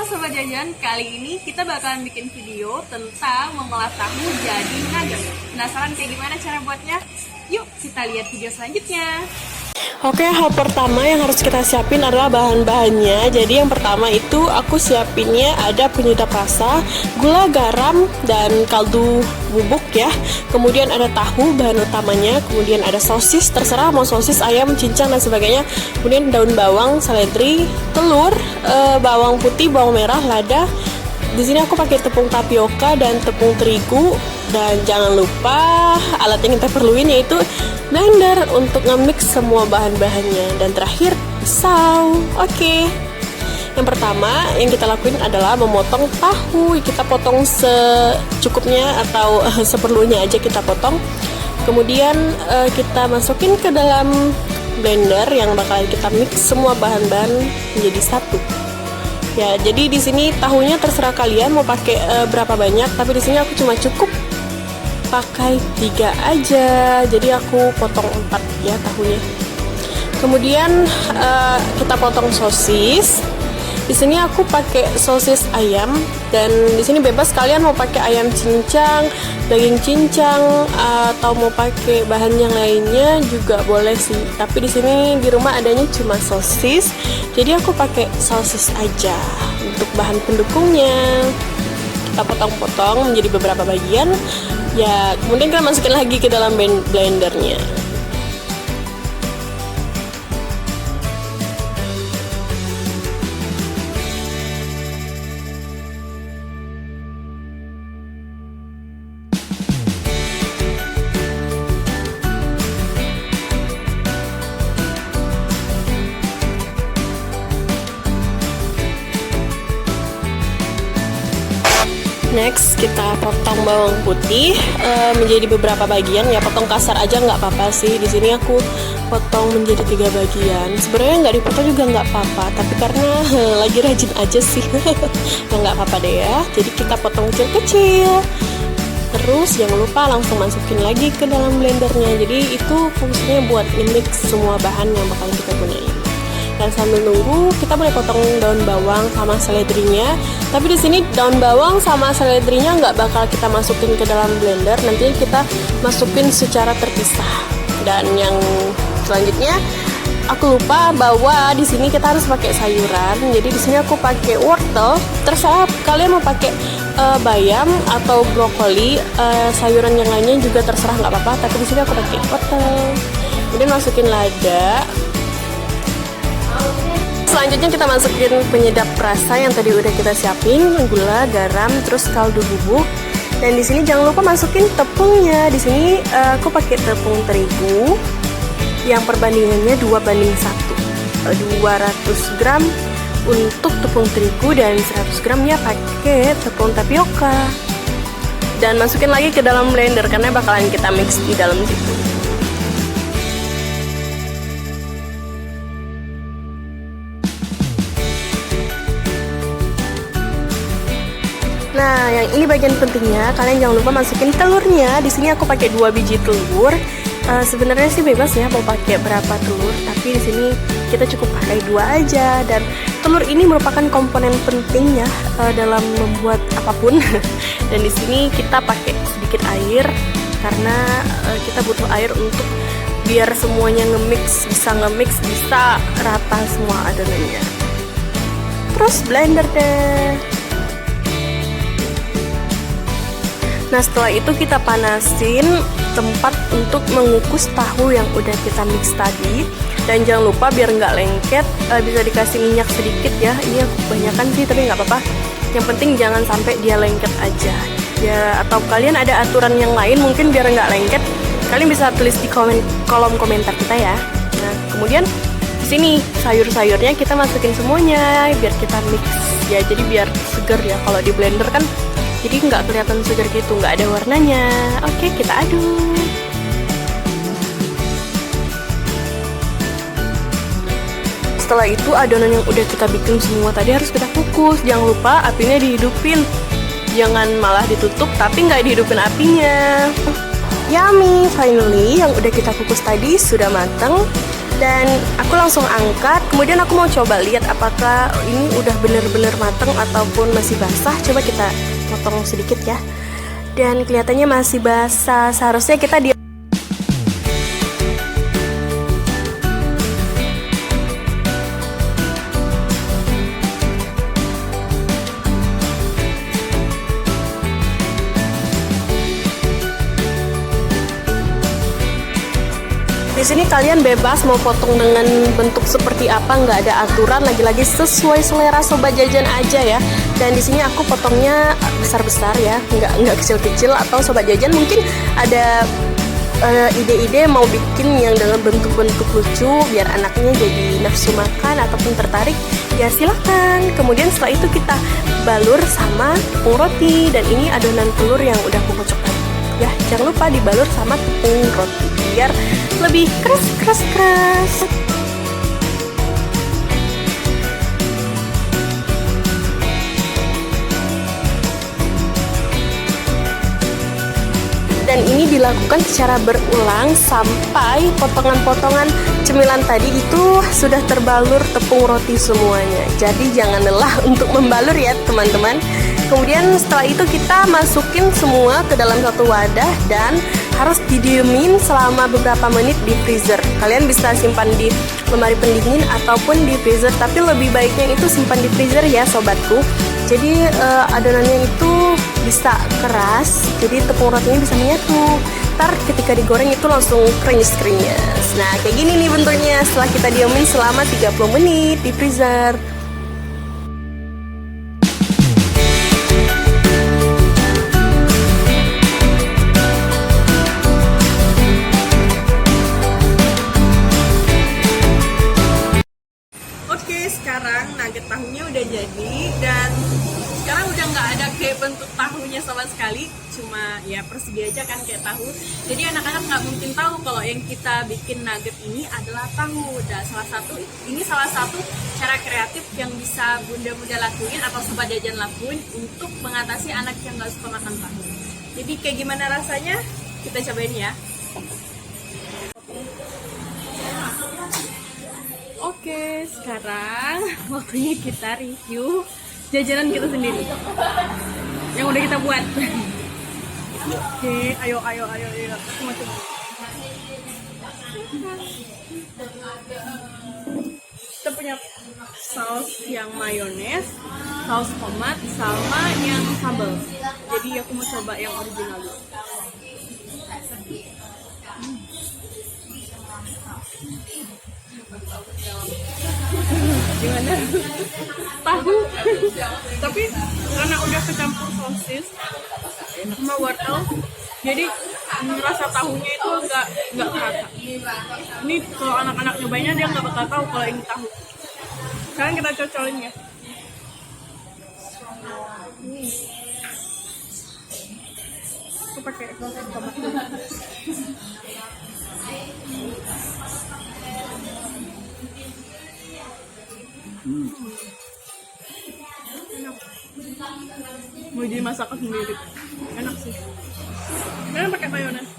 Sobat Jajan, kali ini kita bakalan bikin video tentang mengolah tahu jadi nugget. Penasaran kayak gimana cara buatnya? Yuk kita lihat video selanjutnya. Oke, hal pertama yang harus kita siapin adalah bahan-bahannya. Jadi yang pertama itu aku siapinnya ada penyedap rasa, gula, garam, dan kaldu bubuk ya. Kemudian ada tahu bahan utamanya, kemudian ada sosis, terserah mau sosis, ayam, cincang dan sebagainya. Kemudian daun bawang, seledri, telur, bawang putih, bawang merah, lada. Di sini aku pakai tepung tapioka dan tepung terigu. Dan jangan lupa alat yang kita perluin yaitu blender untuk nge-mix semua bahan-bahannya. Dan terakhir pisau. Oke. Yang pertama yang kita lakuin adalah memotong tahu. Kita potong secukupnya atau seperlunya aja kita potong. Kemudian kita masukin ke dalam blender yang bakalan kita mix semua bahan-bahan menjadi satu. Ya, jadi di sini tahunya terserah kalian mau pakai berapa banyak, tapi di sini aku cuma cukup pakai 3 aja, jadi aku potong 4 ya tahunya. Kemudian kita potong sosis. Di sini aku pakai sosis ayam, dan di sini bebas kalian mau pakai ayam cincang, daging cincang, atau mau pakai bahan yang lainnya juga boleh sih. Tapi di sini di rumah adanya cuma sosis, jadi aku pakai sosis aja untuk bahan pendukungnya. Kita potong-potong menjadi beberapa bagian. Ya, kemudian kita masukin lagi ke dalam blendernya. Next kita potong bawang putih menjadi beberapa bagian ya, potong kasar aja nggak apa-apa sih. Di sini aku potong menjadi 3 bagian. Sebenarnya nggak dipotong juga nggak apa-apa, tapi karena lagi rajin aja sih, nggak apa-apa deh ya. Jadi kita potong kecil-kecil. Terus jangan lupa langsung masukin lagi ke dalam blendernya. Jadi itu fungsinya buat mix semua bahan yang bakal kita gunain. Dan sambil nunggu kita boleh potong daun bawang sama seledrinya. Tapi di sini daun bawang sama seledrinya nggak bakal kita masukin ke dalam blender, nanti kita masukin secara terpisah. Dan yang selanjutnya aku lupa bahwa di sini kita harus pakai sayuran. Jadi di sini aku pakai wortel. Terserah kalian mau pakai bayam atau brokoli, sayuran yang lainnya juga terserah nggak apa-apa. Tapi di sini aku pakai wortel. Kemudian masukin lada. Selanjutnya kita masukin penyedap rasa yang tadi udah kita siapin, gula, garam, terus kaldu bubuk. Dan di sini jangan lupa masukin tepungnya. Di sini aku pakai tepung terigu yang perbandingannya 2:1. 200 gram untuk tepung terigu dan 100 gramnya pakai tepung tapioka. Dan masukin lagi ke dalam blender karena bakalan kita mix di dalam situ. Nah, yang ini bagian pentingnya, kalian jangan lupa masukin telurnya. Di sini aku pakai 2 biji telur. Sebenarnya sih bebas ya mau pakai berapa telur, tapi di sini kita cukup pakai 2 aja. Dan telur ini merupakan komponen penting ya dalam membuat apapun. Dan di sini kita pakai sedikit air karena kita butuh air untuk biar semuanya bisa rata semua adonannya. Terus blender deh. Nah, setelah itu kita panasin tempat untuk mengukus tahu yang udah kita mix tadi. Dan jangan lupa biar nggak lengket, bisa dikasih minyak sedikit ya. Ini aku kebanyakan sih, tapi nggak apa-apa. Yang penting jangan sampai dia lengket aja. Ya, atau kalian ada aturan yang lain mungkin biar nggak lengket, kalian bisa tulis di kolom komentar kita ya. Nah, kemudian di sini sayur-sayurnya kita masukin semuanya biar kita mix ya. Jadi biar seger ya. Kalau di blender kan jadi nggak kelihatan segar gitu, nggak ada warnanya. Oke, kita aduk. Setelah itu adonan yang udah kita bikin semua tadi harus kita kukus. Jangan lupa apinya dihidupin. Jangan malah ditutup tapi nggak dihidupin apinya. Yummy, finally yang udah kita kukus tadi sudah matang. Dan aku langsung angkat, kemudian aku mau coba lihat apakah ini udah bener-bener mateng ataupun masih basah. Coba kita potong sedikit ya. Dan kelihatannya masih basah, seharusnya kita di Di sini kalian bebas mau potong dengan bentuk seperti apa, nggak ada aturan, lagi-lagi sesuai selera sobat jajan aja ya. Dan di sini aku potongnya besar-besar ya, nggak kecil-kecil. Atau sobat jajan mungkin ada ide-ide mau bikin yang dengan bentuk-bentuk lucu biar anaknya jadi nafsu makan ataupun tertarik, ya silahkan. Kemudian setelah itu kita balur sama tepung roti, dan ini adonan telur yang udah aku kocok ya. Jangan lupa dibalur sama tepung roti biar lebih keras. Dan ini dilakukan secara berulang sampai potongan-potongan cemilan tadi itu sudah terbalur tepung roti semuanya. Jadi jangan lelah untuk membalur ya teman-teman. Kemudian setelah itu kita masukin semua ke dalam satu wadah dan harus didiemin selama beberapa menit di freezer. Kalian bisa simpan di lemari pendingin ataupun di freezer, tapi lebih baiknya itu simpan di freezer ya sobatku. Jadi adonannya itu bisa keras, jadi tepung rotinya bisa menyatu. Ntar ketika digoreng itu langsung krenyes. Nah kayak gini nih bentuknya setelah kita diemin selama 30 menit di freezer. Sekarang nugget tahunya udah jadi, dan sekarang udah nggak ada kayak bentuk tahunya sama sekali, cuma ya persegi aja kan kayak tahu. Jadi anak-anak nggak mungkin tahu kalau yang kita bikin nugget ini adalah tahu. Dan salah satu cara kreatif yang bisa bunda-bunda lakuin atau sobat jajan lakuin untuk mengatasi anak yang nggak suka makan tahu. Jadi kayak gimana rasanya, kita cobain ya. Oke, sekarang waktunya kita review jajanan kita sendiri yang udah kita buat. Oke, ayo. Aku mau coba. Kita punya saus yang mayones, saus tomat, sama yang sambal. Jadi aku mau coba yang original dulu. Gimana? Tahu tapi karena udah kecampur sosis sama wortel, jadi rasa tahunya itu nggak kerasa. Ini kalau anak-anak nyobainnya dia nggak bakal tahu kalau ini tahu. Sekarang kita cocolin ya. Aku pakai sosis tomat. Enak. Mau jadi masakan sendiri. Enak sih. Kalian pakai mayones.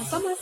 Apa mas?